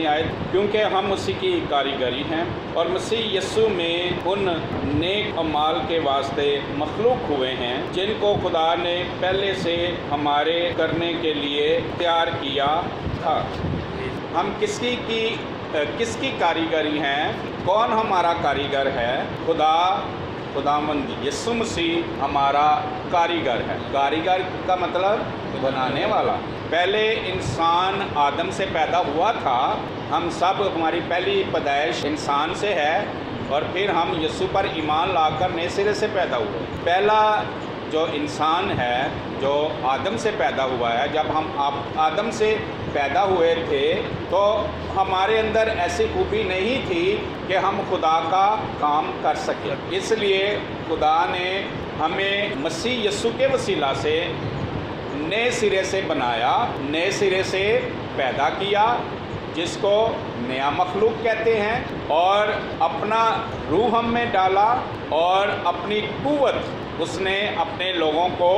آیت کیونکہ ہم اسی کی کاریگری ہیں اور مسیح یسوع میں ان نیک اعمال کے واسطے مخلوق ہوئے ہیں جن کو خدا نے پہلے سے ہمارے کرنے کے لیے تیار کیا تھا۔ ہم کس کی کاریگری ہیں؟ کون ہمارا کاریگر ہے؟ خداوند یسوع مسیح ہمارا کاریگر ہے۔ کاریگر کا مطلب بنانے والا۔ پہلے انسان آدم سے پیدا ہوا تھا، ہم سب، ہماری پہلی پیدائش انسان سے ہے، اور پھر ہم یسوع پر ایمان لا کر نئے سرے سے پیدا ہوئے۔ پہلا جو انسان ہے جو آدم سے پیدا ہوا ہے، جب ہم آدم سے پیدا ہوئے تھے تو ہمارے اندر ایسی خوبی نہیں تھی کہ ہم خدا کا کام کر سکیں، اس لیے خدا نے ہمیں مسیح یسوع کے وسیلہ سے نئے سرے سے بنایا، نئے سرے سے پیدا کیا، جس کو نیا مخلوق کہتے ہیں، اور اپنا روح ہم میں ڈالا اور اپنی قوت اس نے اپنے لوگوں کو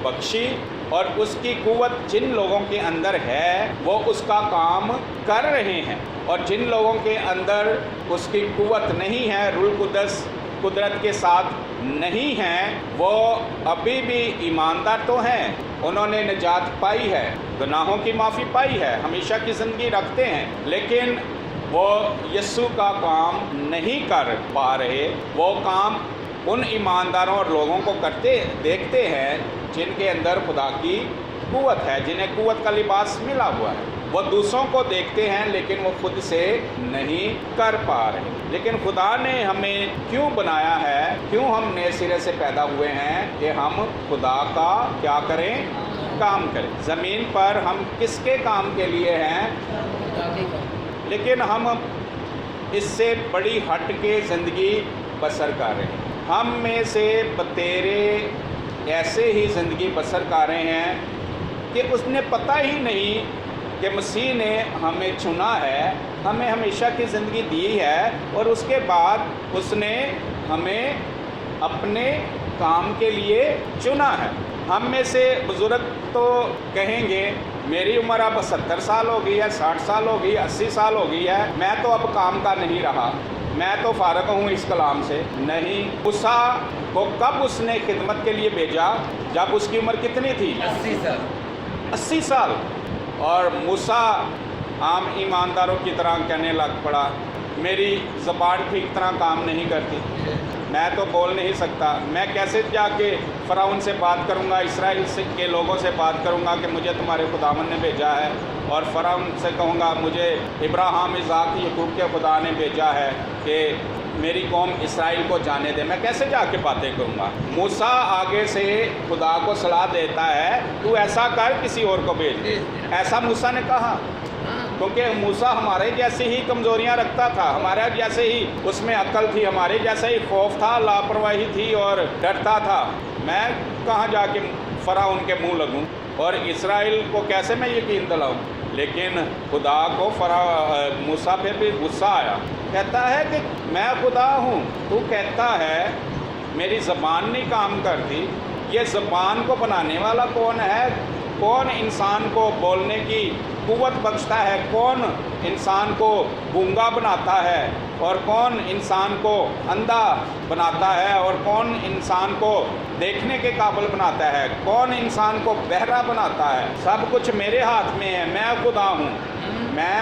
بخشی، اور اس کی قوت جن لوگوں کے اندر ہے وہ اس کا کام کر رہے ہیں، اور جن لوگوں کے اندر اس کی قوت نہیں ہے، روح القدس قدرت کے ساتھ نہیں ہیں، وہ ابھی بھی ایماندار تو ہیں، انہوں نے نجات پائی ہے، گناہوں کی معافی پائی ہے، ہمیشہ کی زندگی رکھتے ہیں، لیکن وہ یسوع کا کام نہیں کر پا رہے۔ وہ کام ان ایمانداروں اور لوگوں کو کرتے دیکھتے ہیں جن کے اندر خدا کی قوت ہے، جنہیں قوت کا لباس ملا ہوا ہے۔ وہ دوسروں کو دیکھتے ہیں لیکن وہ خود سے نہیں کر پا رہے۔ لیکن خدا نے ہمیں کیوں بنایا ہے، کیوں ہم نئے سرے سے پیدا ہوئے ہیں کہ ہم خدا کا کیا کریں؟ کام کریں۔ زمین پر ہم کس کے کام کے لیے ہیں؟ لیکن ہم اس سے بڑی ہٹ کے زندگی بسر کر رہے ہیں۔ ہم میں سے بتیرے ایسے ہی زندگی بسر کر رہے ہیں کہ اس نے پتہ ہی نہیں کہ مسیح نے ہمیں چنا ہے، ہمیں ہمیشہ کی زندگی دی ہے، اور اس کے بعد اس نے ہمیں اپنے کام کے لیے چنا ہے۔ ہم میں سے بزرگ تو کہیں گے میری عمر اب 70 سال ہو گئی ہے، 60 سال ہو گئی، 80 سال ہو گئی ہے، میں تو اب کام کا نہیں رہا، میں تو فارغ ہوں اس کلام سے۔ نہیں، موسیٰ کو کب اس نے خدمت کے لیے بھیجا؟ جب اس کی عمر کتنی تھی؟ 80 سال۔ 80 سال۔ اور موسیٰ عام ایمانداروں کی طرح کہنے لگ پڑا میری زبان ٹھیک طرح کام نہیں کرتی، میں تو بول نہیں سکتا، میں کیسے جا کے فرعون سے بات کروں گا، اسرائیل کے لوگوں سے بات کروں گا کہ مجھے تمہارے خداوند نے بھیجا ہے، اور فرعون سے کہوں گا مجھے ابراہیم، اسحاق، یعقوب کے خدا نے بھیجا ہے کہ میری قوم اسرائیل کو جانے دے، میں کیسے جا کے باتیں کروں گا؟ موسیٰ آگے سے خدا کو صلاح دیتا ہے تو ایسا کر، کسی اور کو بھیج۔ ایسا موسیٰ نے کہا کیونکہ موسیٰ ہمارے جیسے ہی کمزوریاں رکھتا تھا، ہمارے جیسے ہی اس میں عقل تھی، ہمارے جیسے ہی خوف تھا، لاپرواہی تھی اور ڈرتا تھا۔ میں کہاں جا کے فرعون کے منہ لگوں اور اسرائیل کو کیسے میں یقین دلاؤں؟ لیکن خدا کو موسیٰ پہ بھی غصہ آیا، کہتا ہے کہ میں خدا ہوں، تو کہتا ہے میری زبان نہیں کام کرتی۔ یہ زبان کو بنانے والا کون ہے؟ کون انسان کو بولنے کی قوت بخشتا ہے؟ کون انسان کو گونگا بناتا ہے؟ اور کون انسان کو اندھا بناتا ہے؟ اور کون انسان کو دیکھنے کے قابل بناتا ہے؟ کون انسان کو بہرا بناتا ہے؟ سب کچھ میرے ہاتھ میں ہے، میں خدا ہوں، میں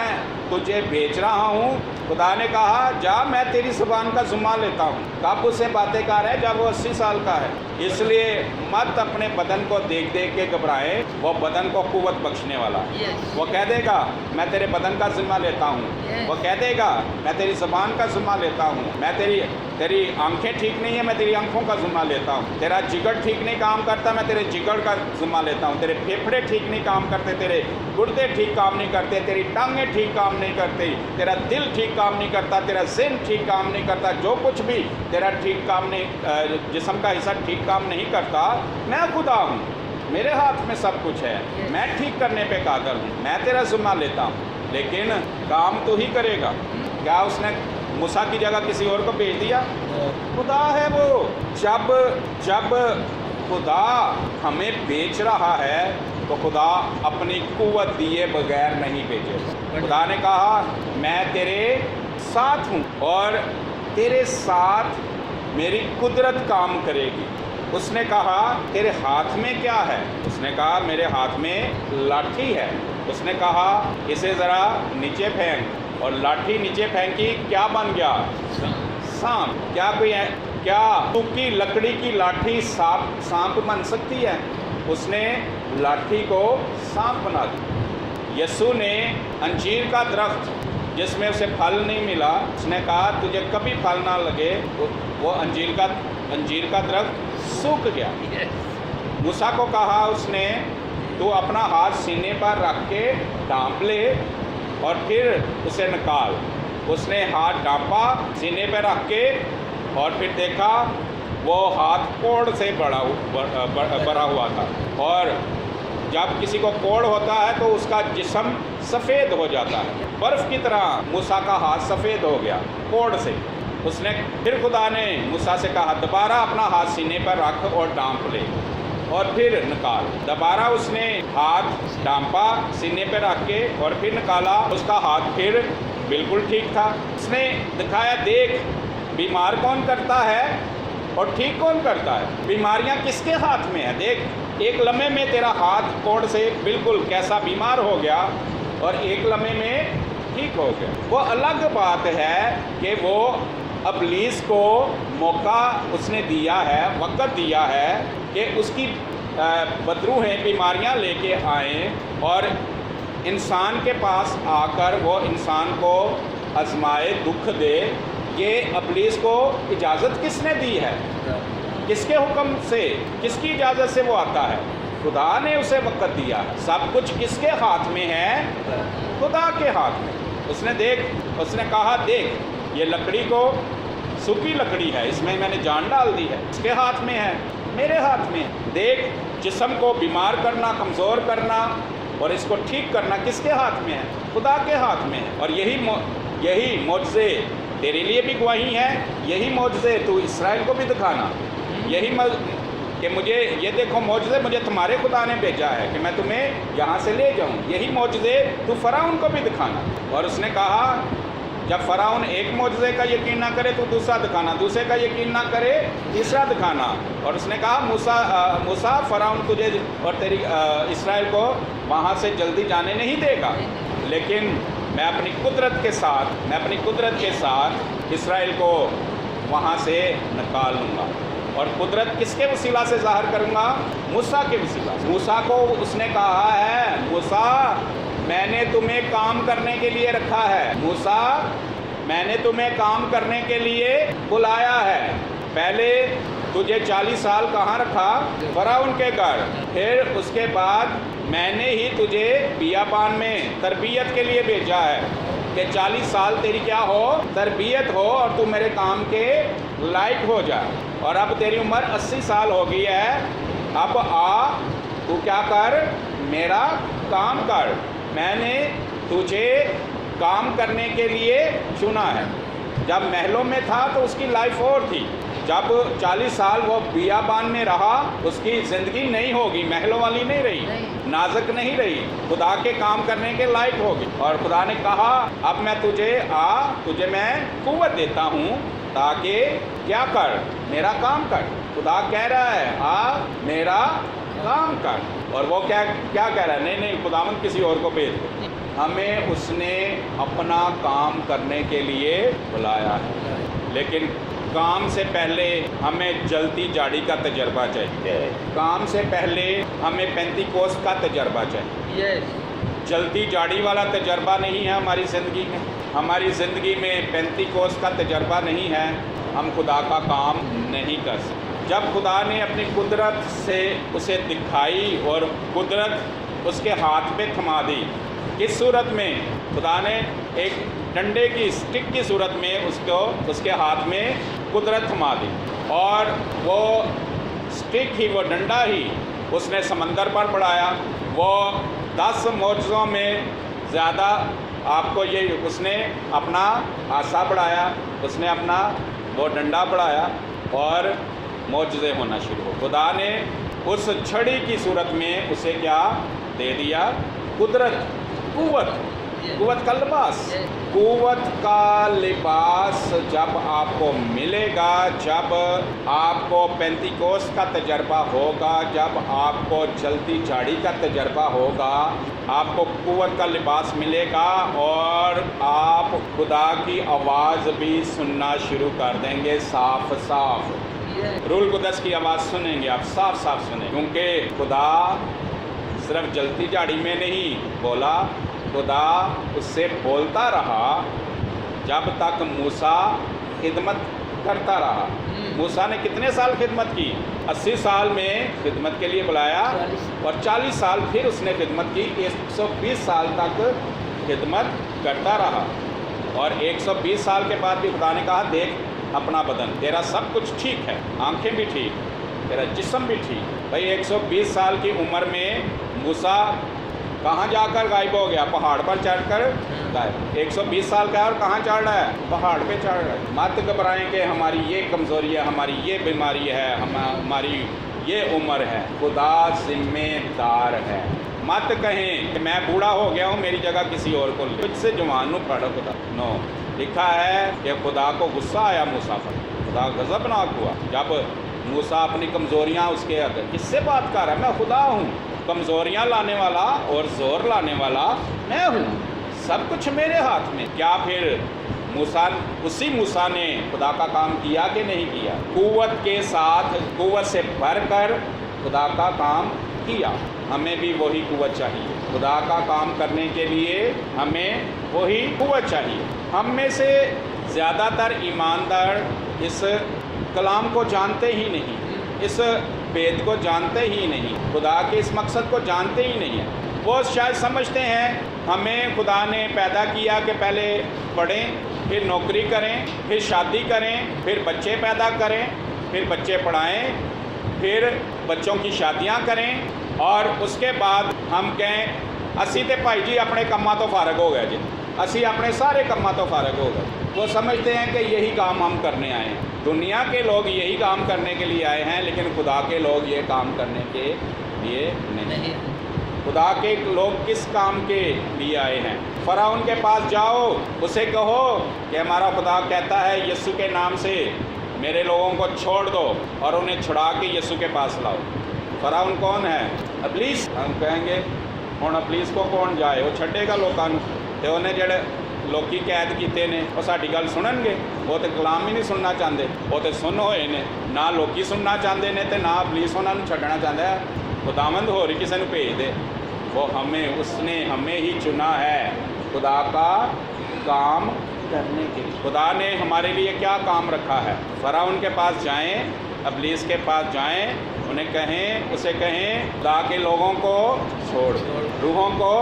تجھے بھیج رہا ہوں۔ خدا نے کہا جا، میں تیری زبان کا ذمہ لیتا ہوں۔ کب اس سے باتیں کر رہے ہیں؟ جب وہ 80 سال کا ہے۔ اس لیے مت اپنے بدن کو دیکھ دیکھ کے گھبرائے، وہ بدن کو قوت بخشنے والا۔ وہ کہہ دے گا میں تیرے بدن کا ذمہ لیتا ہوں، وہ کہہ دے گا میں تیری زبان کا ذمہ لیتا ہوں، میں تیری آنکھیں ٹھیک نہیں ہیں، میں تیری آنکھوں کا ذمہ لیتا ہوں، تیرا جگر ٹھیک نہیں کام کرتا، میں تیرے جگر کا ذمہ لیتا ہوں، تیرے پھیپھڑے ٹھیک نہیں کام کرتے، تیرے گردے ٹھیک کام نہیں کرتے، تیری ٹانگیں ٹھیک کام نہیں کرتی، تیرا دل ٹھیک کام نہیں کرتا، تیرا ذہن ٹھیک کام نہیں کرتا، جو کچھ بھی تیرا ٹھیک کام نہیں، جسم کا حصہ ٹھیک کام نہیں کرتا، میں خدا ہوں، میرے ہاتھ میں سب کچھ ہے، میں ٹھیک کرنے پہ قادر ہوں، میں تیرا ذمہ لیتا ہوں، لیکن کام تو ہی کرے گا۔ کیا اس نے موسیٰ کی جگہ کسی اور کو بھیج دیا؟ خدا ہے وہ۔ جب خدا ہمیں بیچ رہا ہے تو خدا اپنی قوت دیے بغیر نہیں بھیجے گا۔ خدا نے کہا میں تیرے ساتھ ہوں اور تیرے ساتھ میری قدرت کام کرے گی۔ اس نے کہا تیرے ہاتھ میں کیا ہے؟ اس نے کہا میرے ہاتھ میں لاٹھی ہے۔ اس نے کہا اسے ذرا نیچے پھینک، اور لاٹھی نیچے پھینکی، کیا بن گیا؟ سانپ۔ کیا سوکھی لکڑی کی لاٹھی سانپ بن سکتی ہے؟ اس نے لاٹھی کو سانپ بنا دی۔ یسوع نے انجیر کا درخت جس میں اسے پھل نہیں ملا، اس نے کہا تجھے کبھی پھل نہ لگے، وہ انجیر کا درخت سوکھ گیا۔ موسیٰ کو کہا اس نے تو اپنا ہاتھ سینے پر رکھ کے ڈھانپ لے اور پھر اسے نکال۔ اس نے ہاتھ ڈھانپا سینے پہ رکھ کے، اور پھر دیکھا وہ ہاتھ کوڑ سے بھرا ہوا تھا، اور جب کسی کو کوڑ ہوتا ہے تو اس کا جسم سفید ہو جاتا ہے، برف کی طرح موسیٰ کا ہاتھ سفید ہو گیا کوڑ سے۔ اس نے پھر خدا نے موسیٰ سے کہا دوبارہ اپنا ہاتھ سینے پر رکھ اور ڈھانپ لے اور پھر نکال۔ دوبارہ اس نے ہاتھ ڈھانپا سینے پہ رکھ کے اور پھر نکالا، اس کا ہاتھ پھر بالکل ٹھیک تھا۔ اس نے دکھایا دیکھ بیمار کون کرتا ہے اور ٹھیک کون کرتا ہے، بیماریاں کس کے ہاتھ میں ہیں۔ دیکھ ایک لمحے میں تیرا ہاتھ کوڑ سے بالکل کیسا بیمار ہو گیا اور ایک لمحے میں ٹھیک ہو گیا۔ وہ الگ بات ہے کہ وہ ابلیس کو موقع اس نے دیا ہے، وقت دیا ہے کہ اس کی بدروحیں بیماریاں لے کے آئیں اور انسان کے پاس آ کر وہ انسان کو آزمائے، دکھ دے۔ یہ ابلیس کو اجازت کس نے دی ہے؟ کس کے حکم سے، کس کی اجازت سے وہ آتا ہے؟ خدا نے اسے وقت دیا ہے۔ سب کچھ کس کے ہاتھ میں ہے؟ خدا کے ہاتھ میں۔ اس نے کہا دیکھ یہ لکڑی کو سوکھی لکڑی ہے، اس میں میں نے جان ڈال دی ہے، اس کے ہاتھ میں ہے، میرے ہاتھ میں۔ دیکھ جسم کو بیمار کرنا، کمزور کرنا اور اس کو ٹھیک کرنا کس کے ہاتھ میں ہے؟ خدا کے ہاتھ میں ہے۔ اور یہی معجزے تیرے لیے بھی گواہی ہے، یہی معجزے تو اسرائیل کو بھی دکھانا، یہی کہ مجھے یہ دیکھو معجزے مجھے تمہارے خدا نے بھیجا ہے کہ میں تمہیں یہاں سے لے جاؤں، یہی معجزے تو فرعون کو بھی دکھانا۔ اور اس نے کہا جب فرعون ایک معجزے کا یقین نہ کرے تو دوسرا دکھانا، دوسرے کا یقین نہ کرے تیسرا دکھانا۔ اور اس نے کہا موسیٰ فرعون تجھے اور تیری اسرائیل کو وہاں سے جلدی جانے نہیں دے گا، لیکن میں اپنی قدرت کے ساتھ اسرائیل کو وہاں سے نکال لوں گا۔ اور قدرت کس کے وسیلہ سے ظاہر کروں گا؟ موسیٰ کے وسیلہ سے۔ موسیٰ کو اس نے کہا ہے موسیٰ میں نے تمہیں کام کرنے کے لیے رکھا ہے، موسیٰ میں نے تمہیں کام کرنے کے لیے بلایا ہے۔ پہلے تجھے 40 سال کہاں رکھا؟ فرعون کے گھر۔ پھر اس کے بعد میں نے ہی تجھے بیابان میں تربیت کے لیے بھیجا ہے کہ 40 سال تیری کیا ہو؟ تربیت ہو اور تو میرے کام کے لائق ہو جا۔ اور اب تیری عمر 80 سال ہو گئی ہے، اب آ تو کیا کر؟ میرا کام کر۔ میں نے تجھے کام کرنے کے لیے چنا ہے۔ جب محلوں میں تھا تو اس کی لائف اور تھی، جب 40 سال وہ بیابان میں رہا اس کی زندگی نہیں ہوگی، محلوں والی نہیں رہی، نازک نہیں رہی، خدا کے کام کرنے کے لائق ہوگی۔ اور خدا نے کہا اب میں تجھے میں قوت دیتا ہوں تاکہ کیا کر؟ میرا کام کر۔ خدا کہہ رہا ہے میرا کام کر۔ اور وہ کیا کہہ رہا ہے؟ نہیں خداوند کسی اور کو بھیج دو۔ ہمیں اس نے اپنا کام کرنے کے لیے بلایا ہے، لیکن کام سے پہلے ہمیں جلتی جاڑی کا تجربہ چاہیے، کام سے پہلے ہمیں پینتیکوست کا تجربہ چاہیے۔ جلتی جاڑی والا تجربہ نہیں ہے ہماری زندگی میں، ہماری زندگی میں پینتیکوست کا تجربہ نہیں ہے، ہم خدا کا کام نہیں کر سکتے۔ جب خدا نے اپنی قدرت سے اسے دکھائی اور قدرت اس کے ہاتھ میں تھما دی، کس صورت میں؟ خدا نے ایک ڈنڈے کی اسٹک کی صورت میں اس کے ہاتھ میں قدرت تھما دی، اور وہ اسٹک ہی، وہ ڈنڈا ہی اس نے سمندر پر بڑھایا۔ وہ 10 معجزوں میں زیادہ آپ کو اس نے اپنا عصا بڑھایا، اس نے اپنا وہ ڈنڈا بڑھایا اور معجزے ہونا شروع ہو۔ خدا نے اس چھڑی کی صورت میں اسے کیا दे दिया। कुदरत, कुव्वत का लिबास, कुव्वत का लिबास जब आपको मिलेगा, जब आपको पेंतिकोस्त का तजर्बा होगा, जब आपको जलती झाड़ी का तजर्बा होगा, आपको कुव्वत का लिबास मिलेगा और आप खुदा की आवाज़ भी सुनना शुरू कर देंगे साफ साफ। रूह कुदस की आवाज़ सुनेंगे आप, साफ साफ सुनेंगे, क्योंकि खुदा सिर्फ जलती झाड़ी में नहीं बोला, खुदा उससे बोलता रहा जब तक मूसा खिदमत करता रहा। मूसा ने कितने साल खिदमत की? 80 साल में खिदमत के लिए बुलाया और 40 साल फिर उसने खिदमत की, 120 साल तक खिदमत करता रहा। और 120 साल के बाद भी खुदा ने कहा, देख अपना बदन, तेरा सब कुछ ठीक है, आंखें भी ठीक, तेरा जिस्म भी ठीक। भाई 120 साल की उम्र में मूसा कहाँ जाकर गायब हो गया? पहाड़ पर चढ़कर गायब। 120 साल का है और कहाँ चढ़ रहा है? पहाड़ पे चढ़ रहा है। मत घबराएं कि हमारी ये कमज़ोरी है, हमारी ये बीमारी है, हमारी ये उम्र है। खुदा जिम्मेदार है। मत कहें कि मैं बूढ़ा हो गया हूँ, मेरी जगह किसी और को ले, मुझसे जवानों पढ़ो खुदा। नो, लिखा है कि खुदा को गुस्सा आया मूसा पर, खुदा गज़बनाक हुआ जब मूसा अपनी कमज़ोरियाँ उसके आगे। किससे बात कर रहा है? मैं खुदा हूँ, कमज़ोरियाँ लाने वाला और ज़ोर लाने वाला मैं हूँ, सब कुछ मेरे हाथ में। क्या फिर उसी मूसा ने खुदा का काम किया कि नहीं किया? कुव्वत के साथ, कुव्वत से भरकर खुदा का काम किया। हमें भी वही कुव्वत चाहिए। खुदा का काम करने के लिए हमें वही कुव्वत चाहिए। हम में से ज़्यादातर ईमानदार इस कलाम को जानते ही नहीं, इस वेद को जानते ही नहीं, खुदा के इस मकसद को जानते ही नहीं हैं। वो शायद समझते हैं हमें खुदा ने पैदा किया कि पहले पढ़ें, फिर नौकरी करें, फिर शादी करें, फिर बच्चे पैदा करें, फिर बच्चे पढ़ाएं, फिर बच्चों की शादियां करें और उसके बाद हम कहें असी तो भाई जी अपने कम्मा तो फारग हो गए जी, असी अपने सारे कम्मा तो फारग हो गए। वो समझते हैं कि यही काम हम करने आए हैं। दुनिया के लोग यही काम करने के लिए आए हैं, लेकिन खुदा के लोग ये काम करने के लिए नहीं। खुदा के लोग किस काम के लिए आए हैं? फ़िरौन के पास जाओ, उसे कहो कि हमारा खुदा कहता है यीशु के नाम से मेरे लोगों को छोड़ दो, और उन्हें छुड़ा के यीशु के पास लाओ। फ़िरौन कौन है? इब्लीस। हम कहेंगे हुण इब्लीस को कौन जाए, वो छड्डेगा लोगों को। तो उन्हें जड़े लोकी कैद किए ने वो साडी गल सुननगे? वो तो कलाम ही नहीं सुनना चाहते, वो तो सुन होए ने, ना लोकी सुनना चाहते ने ते ना इब्लीस उन्होंने छड्डना चाहता है। खुदावंद होर किसी को भेज दे, वो हमें, उसने हमें ही चुना है खुदा का काम करने के लिए। खुदा ने हमारे लिए क्या काम रखा है? फ़िरौन के पास जाएं, इब्लीस के पास जाएं, उन्हें कहें, उसे कहें खुदा के लोगों को छोड़ दें, रूहों को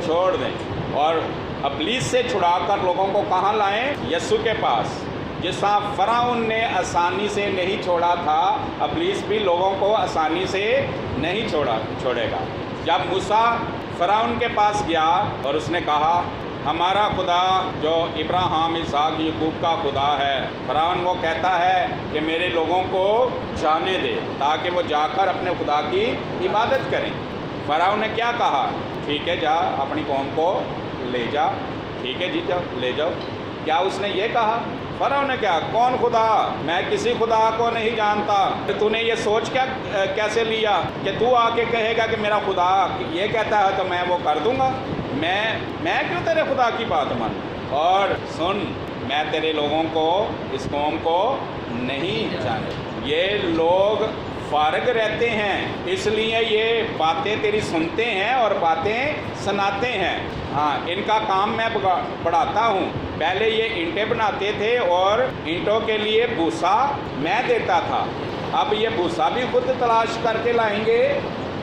छोड़ दें, और इब्लीस से छुड़ाकर लोगों को कहाँ लाएं? यीशु के पास। जिस तरह फ़िरौन ने आसानी से नहीं छोड़ा था, इब्लीस भी लोगों को आसानी से नहीं छोड़ेगा। जब मूसा फ़िरौन के पास गया और उसने कहा हमारा खुदा जो इब्राहिम, इसहाक, याकूब का खुदा है, फ़िरौन वो कहता है कि मेरे लोगों को जाने दे ताकि वो जाकर अपने खुदा की इबादत करें। फ़िरौन ने क्या कहा? ठीक है, जा अपनी कौम को ले जा। ठीक है जी, जाओ, ले जाओ। क्या उसने ये कहा? फ़िरौन ने क्या, कौन खुदा? मैं किसी खुदा को नहीं जानता। तूने ये सोच क्या कैसे लिया कि तू आके कहेगा कि मेरा खुदा ये कहता है तो मैं वो कर दूंगा? मैं क्यों तेरे खुदा की बात मानूं? और सुन, मैं तेरे लोगों को, इस कौम को नहीं जानता। ये लोग फारग रहते हैं, इसलिए ये बातें तेरी सुनते हैं और बातें सुनाते हैं। हाँ, इनका काम मैं बढ़ाता हूँ। पहले ये ईंटें बनाते थे और ईंटों के लिए भूसा मैं देता था, अब ये भूसा भी खुद तलाश करके लाएंगे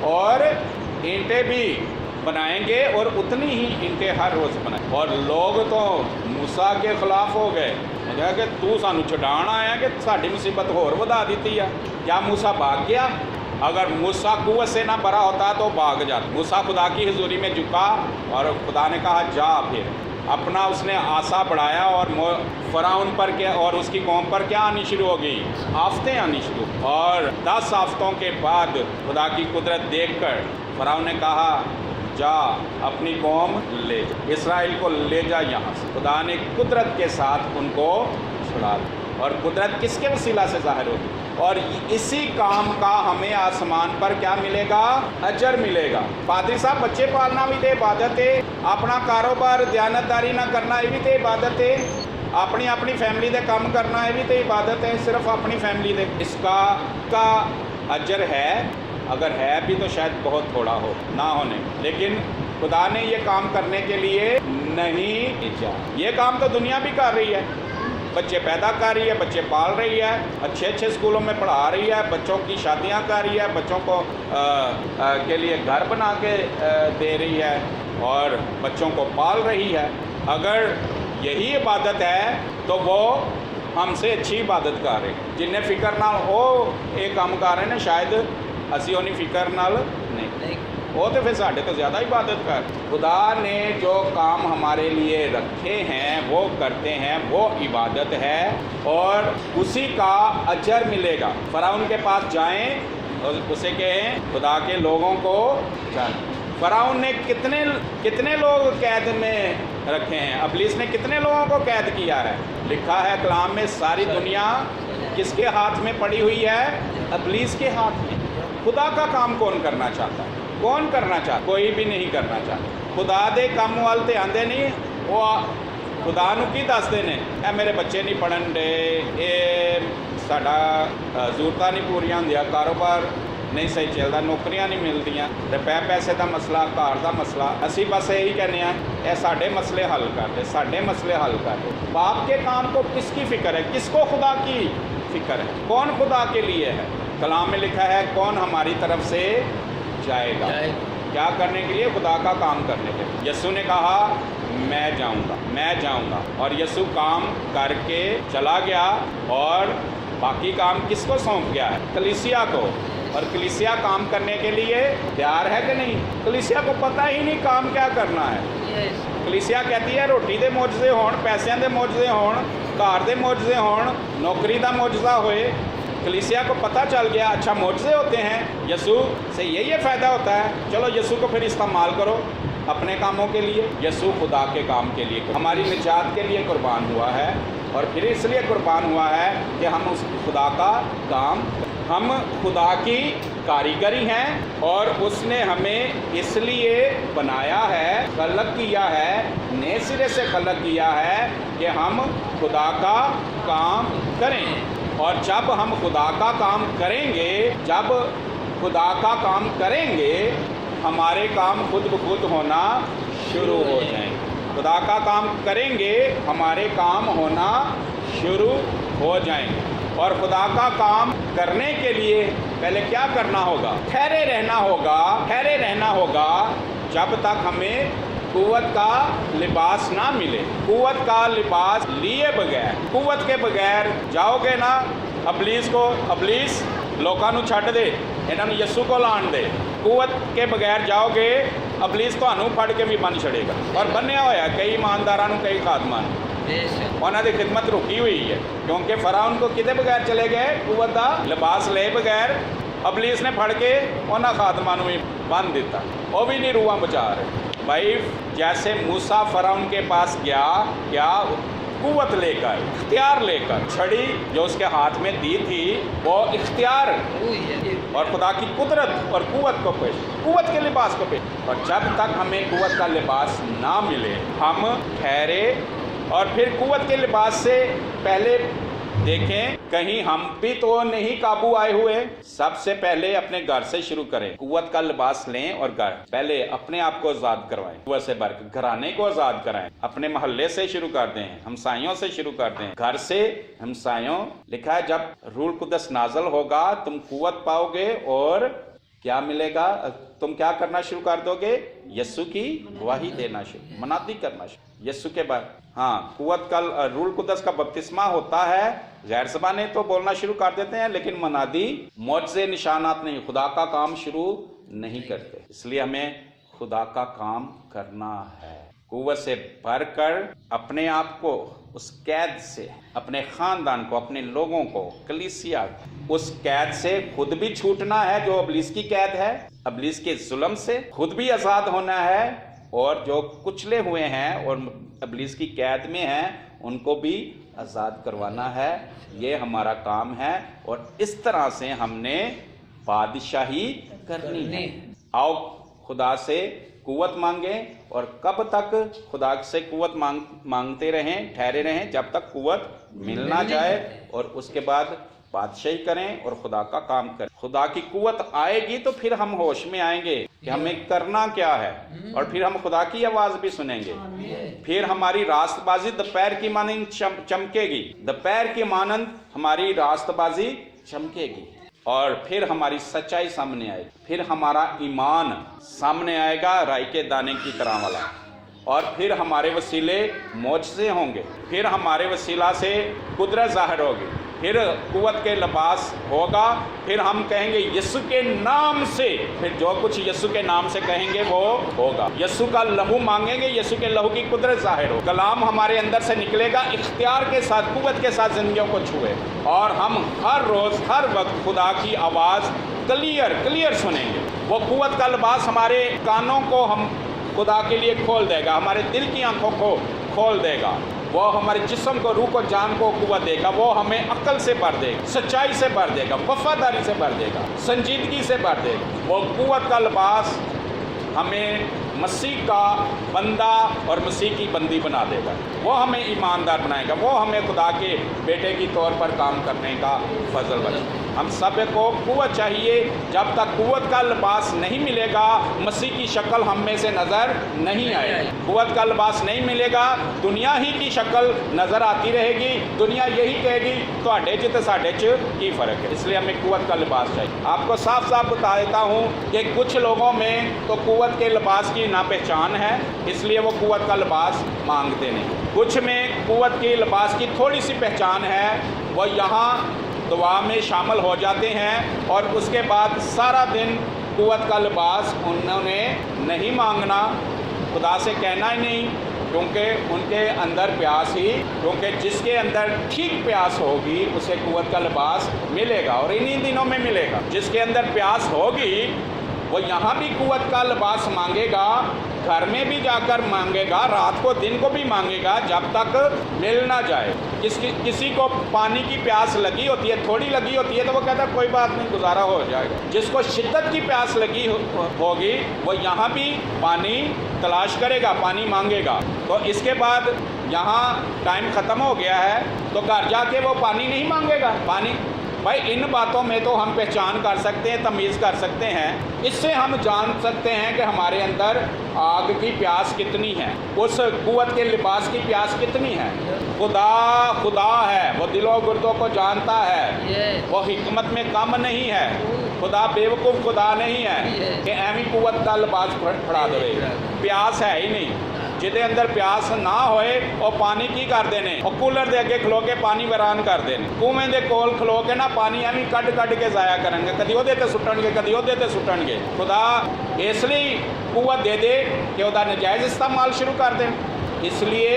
और ईंटें भी बनाएंगे और उतनी ही ईंटें हर रोज़ बनाएंगे। और लोग तो मूसा के खिलाफ हो गए, कहा कि तू सानू छुड़ाण आया कि साड़ी मुसीबत होर वधा दी है। क्या मूसा भाग गया? अगर मूसा कुव्वत से ना भरा होता तो भाग जाता। मूसा खुदा की हुजूरी में झुका और खुदा ने कहा जा। फिर अपना उसने आशा बढ़ाया और फ़िरौन पर क्या और उसकी कौम पर क्या आनी शुरू हो गई? आफतें आनी शुरू। और 10 आफतों के बाद खुदा की कुदरत देखकर फराउन ने कहा जा अपनी कौम ले जा, इसराइल को ले जा यहाँ से। खुदा ने कुदरत के साथ उनको छुड़ा दिया और कुदरत किसके वसीला से ज़ाहिर होगी, और इसी काम का हमें आसमान पर क्या मिलेगा, अजर मिलेगा। पादरी साहब बच्चे पालना भी तो इबादत है, अपना कारोबार दयानतदारी ना करना ये भी तो इबादत है, अपनी फैमिली दे काम करना ये भी तो इबादत है, सिर्फ अपनी फैमिली दे। इसका अजर है, अगर है भी तो शायद बहुत थोड़ा हो ना होने, लेकिन खुदा ने ये काम करने के लिए नहीं भेजा। ये काम तो दुनिया भी कर रही है, बच्चे पैदा कर रही है, बच्चे पाल रही है, अच्छे स्कूलों में पढ़ा रही है, बच्चों की शादियां कर रही है, बच्चों को के लिए घर बना के दे रही है और बच्चों को पाल रही है। अगर यही इबादत है तो वो हमसे अच्छी इबादत कर रहे हैं। जिन्हें फिक्र ना हो ये काम कर रहे हैं, शायद असी उन्हें फिक्र नाल नहीं, वो तो फिर साढ़े तो ज़्यादा इबादत कर। खुदा ने जो काम हमारे लिए रखे हैं वो करते हैं, वो इबादत है और उसी का अजर मिलेगा। फराउन के पास जाएं और उसे कहें खुदा के लोगों को जान। फराउन ने कितने लोग कैद में रखे हैं, इब्लीस ने कितने लोगों को कैद किया है। लिखा है कलाम में सारी दुनिया किसके हाथ में पड़ी हुई है, इब्लीस के हाथ में। खुदा का काम कौन करना चाहता है, कौन करना चाहता, कोई भी नहीं करना चाहता। खुदा दे काम वाल ते आंदे नहीं, वो खुदा नूं की दसदे ने ए मेरे बच्चे नहीं पढ़न दे, ये साडा जरूरतां नहीं पूरियां होंदियां, कारोबार नहीं सही चलता, नौकरियां नहीं मिलदियां, ते पैसे का मसला, घर का मसला। असी बस यही कहने हैं साडे मसले हल कर दे, साडे मसले हल कर दे। बाप के काम को किसकी फिक्र है, किसको खुदा की फिक्र है, कौन खुदा के लिए है। कलाम में लिखा है कौन हमारी तरफ से जाएगा, क्या करने के लिए, खुदा का काम करने के लिए। यीशु ने कहा मैं जाऊंगा और यीशु काम करके चला गया और बाकी काम किसको सौंप गया है, कलीसिया को। और कलीसिया काम करने के लिए तैयार है कि नहीं, कलीसिया को पता ही नहीं काम क्या करना है। कलीसिया कहती है रोटी दे मौजज़े होण, पैसों दे मौजज़े होण, घर दे मौजज़े होण, नौकरी का मौजज़ा होए। कलीसिया को पता चल गया अच्छा मौजज़े होते हैं, यीशु से यही फ़ायदा होता है, चलो यीशु को फिर इस्तेमाल करो अपने कामों के लिए। यीशु खुदा के काम के लिए, हमारी निजात के लिए कुर्बान हुआ है और फिर इसलिए कुर्बान हुआ है कि हम उस खुदा का काम, हम खुदा की कारीगरी हैं और उसने हमें इसलिए बनाया है, खलक किया है, नए सिरे से खलक किया है कि हम खुदा का काम करें। और जब हम खुदा का काम करेंगे, जब खुदा का काम करेंगे, हमारे काम खुद ब खुद होना शुरू हो जाएंगे। खुदा का काम करेंगे, हमारे काम होना शुरू हो जाएंगे। और खुदा का काम करने के लिए पहले क्या करना होगा, ठहरे रहना होगा जब तक हमें कुव्वत का लिबास ना मिले। कुव्वत का लिबास लिए बगैर, कुव्वत के बगैर जाओगे ना इब्लीस को, इब्लीस लोकां नूं छड्ड दे, इन्हां नूं यीशु को लाण दे। कुव्वत के बगैर जाओगे इब्लीस तुहानूं फड़ के भी बन छड़ेगा। और बन्निया होया कई ईमानदारां नूं, कई खादमां नूं, उन्हां दी खिदमत रुकी हुई है क्योंकि फराउन को किदे बगैर चले गए, कुव्वत का लिबास ले बगैर। इब्लीस ने फड़ के उन्हां खादमां नूं भी बन दिता, वो भी नहीं रूहां बचा रहे। भाई जैसे मूसा फराउन के पास गया, क्या कुव्वत लेकर, इख्तियार लेकर, छड़ी जो उसके हाथ में दी थी वो इख्तियार और खुदा की कुदरत और कुव्वत को पेश, कुव्वत के लिबास को पेश। और जब तक हमें कुव्वत का लिबास ना मिले हम ठहरे। और फिर कुव्वत के लिबास से पहले देखें कहीं हम भी तो नहीं काबू आए हुए। सबसे पहले अपने घर से शुरू करें, कुव्वत का लिबास लें और घर पहले अपने आप को आजाद करवाएं, कुव्वत से भरकर घराने को आजाद कराएं, अपने मोहल्ले से शुरू कर दें, हमसायों से शुरू कर दें, घर से हमसायों। लिखा है जब रूह कुद्दस नाज़िल होगा तुम कुव्वत पाओगे और क्या मिलेगा, तुम क्या करना शुरू कर दोगे, यीशु की गवाही देना शुरू, मनादी करना शुरू। यीशु के बाद कुव्वत का रूह कुद्दस का बपतिस्मा होता है, गैर ज़बाने तो बोलना शुरू कर देते हैं लेकिन मनादी मौजज़े निशानात नहीं, खुदा का काम शुरू नहीं करते। इसलिए हमें खुदा का काम करना है। कुव्वत से भरकर अपने आप को उस कैद से, अपने खानदान को, अपने लोगों को, कलीसिया उस कैद से खुद भी छूटना है जो इब्लीस की कैद है, इब्लीस के जुल्म से खुद भी आज़ाद होना है, और जो कुचले हुए हैं और इब्लीस की कैद में हैं उनको भी आज़ाद करवाना है। ये हमारा काम है और इस तरह से हमने बादशाही करनी है। आओ खुदा से कुव्वत मांगें, और कब तक खुदा से कुव्वत मांगते रहें, ठहरे रहें, जब तक कुव्वत मिल ना जाए, और उसके बाद बादशाही करें और खुदा का काम करें। खुदा की कुव्वत आएगी तो फिर हम होश में आएंगे कि हमें करना क्या है, और फिर हम खुदा की आवाज भी सुनेंगे। फिर हमारी रास्तबाजी दोपहर की मानंद चमकेगी, दोपहर की मानंद हमारी रास्तबाजी चमकेगी, और फिर हमारी सच्चाई सामने आएगी, फिर हमारा ईमान सामने आएगा राई के दाने की तरह वाला, और फिर हमारे वसीले मोजज़े होंगे, फिर हमारे वसीला से कुदरत ज़ाहिर होगी, फिर कुव्वत के लिबास होगा, फिर हम कहेंगे यीशु के नाम से, फिर जो कुछ यीशु के नाम से कहेंगे वो होगा। यीशु का लहू मांगेंगे, यीशु के लहू की कुदरत ज़ाहिर हो, कलाम हमारे अंदर से निकलेगा, इख्तियार के साथ, कुव्वत के साथ ज़िंदगियों को छुए, और हम हर रोज़ हर वक्त खुदा की आवाज़ क्लियर सुनेंगे। वो कुव्वत का लिबास हमारे कानों को हम खुदा के लिए खोल देगा, हमारे दिल की आंखों को खोल देगा, वो हमारे जिस्म को, रूह को, जान को कुव्वत देगा, वो हमें अक्ल से भर देगा, सच्चाई से भर देगा, वफादारी से भर देगा, संजीदगी से भर देगा। वो कुव्वत का लिबास हमें मसीह का बंदा और मसीह की बंदी बना देगा, वो हमें ईमानदार बनाएगा, वो हमें खुदा के बेटे की तौर पर काम करने का फजल बनेगा। हम सब को कुव्वत चाहिए। जब तक कुव्वत का लिबास नहीं मिलेगा, मसीह की शक्ल हम में से नज़र नहीं आएगी। कुव्वत का लिबास नहीं मिलेगा, दुनिया ही की शक्ल नज़र आती रहेगी, दुनिया यही कहेगी तुहाडे च ते साडे च की फ़र्क है। इसलिए हमें कुव्वत का लिबास चाहिए। आपको साफ साफ बता देता हूँ कि कुछ लोगों में तो कुव्वत के लिबास की ना पहचान है, इसलिए वो कुव्वत का लिबास मांगते नहीं। कुछ में कुव्वत के लिबास की थोड़ी सी पहचान है, वो यहाँ दुआ में शामिल हो जाते हैं, और उसके बाद सारा दिन कुव्वत का लिबास उन्होंने नहीं मांगना, खुदा से कहना ही नहीं, क्योंकि उनके अंदर प्यास ही, क्योंकि जिसके अंदर ठीक प्यास होगी उसे कुव्वत का लिबास मिलेगा, और इन्हीं दिनों में मिलेगा। जिसके अंदर प्यास होगी वो यहाँ भी कुव्वत का लिबास मांगेगा, घर में भी जाकर मांगेगा, रात को दिन को भी मांगेगा, जब तक मिल ना जाए। किसी को पानी की प्यास लगी होती है, थोड़ी लगी होती है, तो वो कहता है कोई बात नहीं, गुजारा हो जाएगा। जिसको शिद्दत की प्यास लगी होगी वो यहाँ भी पानी तलाश करेगा, पानी मांगेगा। तो इसके बाद यहाँ टाइम ख़त्म हो गया है तो घर जाके वो पानी नहीं मांगेगा। पानी भाई, इन बातों में तो हम पहचान कर सकते हैं, तमीज़ कर सकते हैं। इससे हम जान सकते हैं कि हमारे अंदर आग की प्यास कितनी है, उस कुव्वत के लिबास की प्यास कितनी है। खुदा है, वो दिलो गुर्दों को जानता है, वो हिकमत में कम नहीं है। खुदा बेवकूफ़ खुदा नहीं है कि एवं कुव्वत का लिबास फड़ा दे। प्यास है ही नहीं। जिदे अंदर प्यास ना होए और पानी की कर देने, और कूलर दे अगे खलो के पानी वैरान कर देने, कुएं दे कोल खलो के ना पानी एवं कट के जाया करेंगे, कदी ओहदे ते सुट्टणगे, कदी ओहदे ते सुट्टणगे। खुदा इसलिए कुव्वत दे दे कि उसका नजायज़ इस्तेमाल शुरू कर दें। इसलिए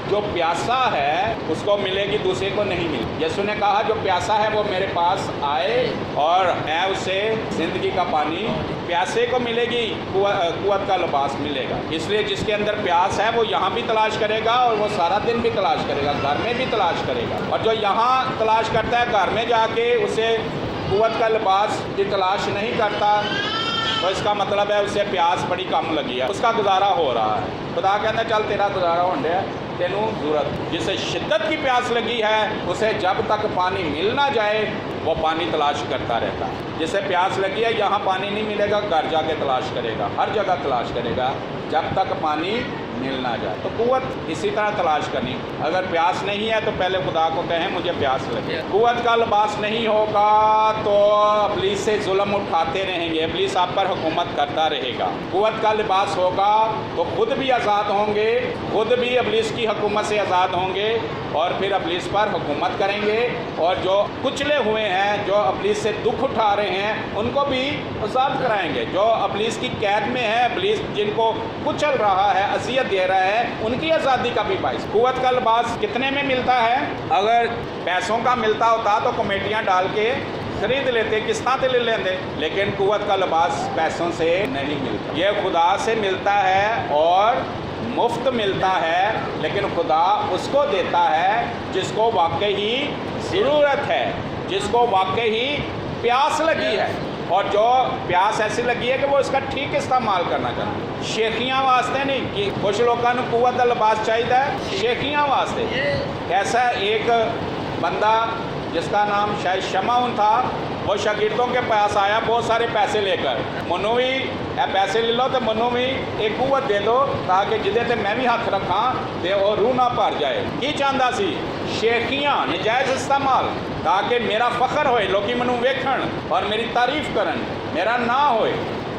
जो प्यासा है उसको मिलेगी, दूसरे को नहीं मिलेगी। यीशु ने कहा जो प्यासा है वो मेरे पास आए और मैं उसे ज़िंदगी का पानी, प्यासे को मिलेगी, कुव्वत का लिबास मिलेगा। इसलिए जिसके अंदर प्यास है वो यहाँ भी तलाश करेगा, और वो सारा दिन भी तलाश करेगा, घर में भी तलाश करेगा। और जो यहाँ तलाश करता है घर में जाके उसे कुव्वत का लिबास की तलाश नहीं करता, तो इसका मतलब है उसे प्यास बड़ी कम लगी है, उसका गुजारा हो रहा है। खुदा कहता है चल तेरा गुजारा होने है, तेनू जरूरत। जिसे शिद्दत की प्यास लगी है उसे जब तक पानी मिल ना जाए वो पानी तलाश करता रहता है। जिसे प्यास लगी है यहाँ पानी नहीं मिलेगा, घर जाके तलाश करेगा, हर जगह तलाश करेगा जब तक पानी मिल ना जाए। तो कुव्वत इसी तरह तलाश करनी। अगर प्यास नहीं है तो पहले खुदा को कहें मुझे प्यास लगे। कुव्वत का लिबास नहीं होगा तो इब्लीस से जुल्म उठाते रहेंगे, इब्लीस आप पर हुकूमत करता रहेगा। कुव्वत का लिबास होगा तो खुद भी आज़ाद होंगे, खुद भी इब्लीस की हुकूमत से आज़ाद होंगे, और फिर इब्लीस पर हुकूमत करेंगे। और जो कुचले हुए हैं, जो इब्लीस से दुख उठा रहे हैं, उनको भी आज़ाद कराएंगे। जो इब्लीस की कैद में है, इब्लीस जिनको कुचल रहा है, अज़ियत دے رہا ہے ان کی آزادی کا بھی باعث۔ قوت کا لباس کتنے میں ملتا ہے؟ اگر پیسوں کا ملتا ہوتا تو کمیٹیاں ڈال کے خرید لیتے، قسطاں تے لے لیندے، لیکن قوت کا لباس پیسوں سے نہیں ملتا، یہ خدا سے ملتا ہے اور مفت ملتا ہے، لیکن خدا اس کو دیتا ہے جس کو واقعی ضرورت ہے، جس کو واقعی پیاس لگی ہے، اور جو پیاس ایسی لگی ہے کہ وہ اس کا ٹھیک استعمال کرنا چاہتا ہے۔ شیخیاں واسطے نہیں کہ کچھ لوگوں نے قوت کا لباس چاہیے، شیخیاں واسطے۔ ایسا ایک بندہ جس کا نام شاید شمعون تھا، وہ شاگردوں کے پاس آیا بہت سارے پیسے لے کر، منو بھی پیسے لے لو تو منو بھی ایک قوت دے دو تاکہ جدے تے میں بھی ہاتھ رکھاں تے وہ روح نہ بھر جائے۔ کی چاہتا سی؟ شیخیاں نجائز استعمال، تاکہ میرا فخر ہوئے، لوگی منو ویکھن اور میری تعریف کرن، میرا نہ ہوئے۔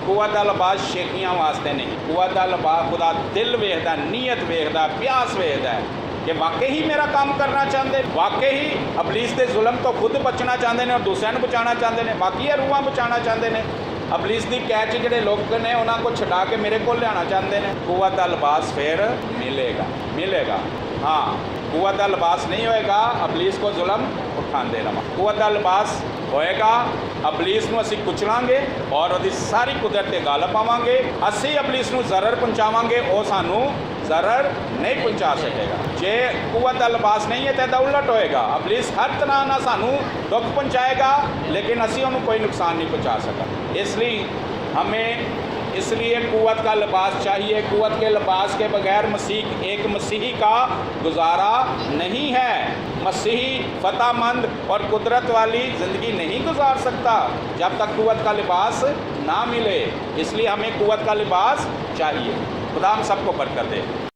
قوت دا لباس شیخیاں واسطے نہیں، قوت دا لباس خدا دل ویکھدا، نیت ویکھدا، پیاس ویکھدا ہے کہ واقعی میرا کام کرنا چاہتے، واقعی ابلیس دے ظلم تو خود بچنا چاہتے ہیں اور دوسرے بچانا چاہتے ہیں، واقعی روحاں بچانا چاہتے ہیں، ابلیس دی قید جڑے لوگ نے انہاں کو چھڈا کے میرے کو لیانا چاہتے ہیں۔ قوت دا لباس پھر ملے گا۔ ہاں، قوت دا لباس نہیں ہوئے گا ابلیس کو ظلم اٹھان دے رہا۔ قوت دا لباس ہوئے گا ابلیس نو اسی کچلاں گے اور وہ ساری قدرت تے غالب آواں گے، اسی ابلیس نو ضرر پہنچاواں گے، وہ سانو ضرر نہیں پہنچا سکے گا۔ جے قوت دا لباس نہیں ہے تو الٹ ہوئے گا، ابلیس ہر طرح نہ سانو دکھ پہنچائے گا لیکن اسی انہوں کوئی نقصان نہیں پہنچا سکا۔ اس لیے قوت کا لباس چاہیے۔ قوت کے لباس کے بغیر ایک مسیحی کا گزارا نہیں ہے۔ مسیحی فتح مند اور قدرت والی زندگی نہیں گزار سکتا جب تک قوت کا لباس نہ ملے، اس لیے ہمیں قوت کا لباس چاہیے۔ خدا ہم سب کو برکت دے۔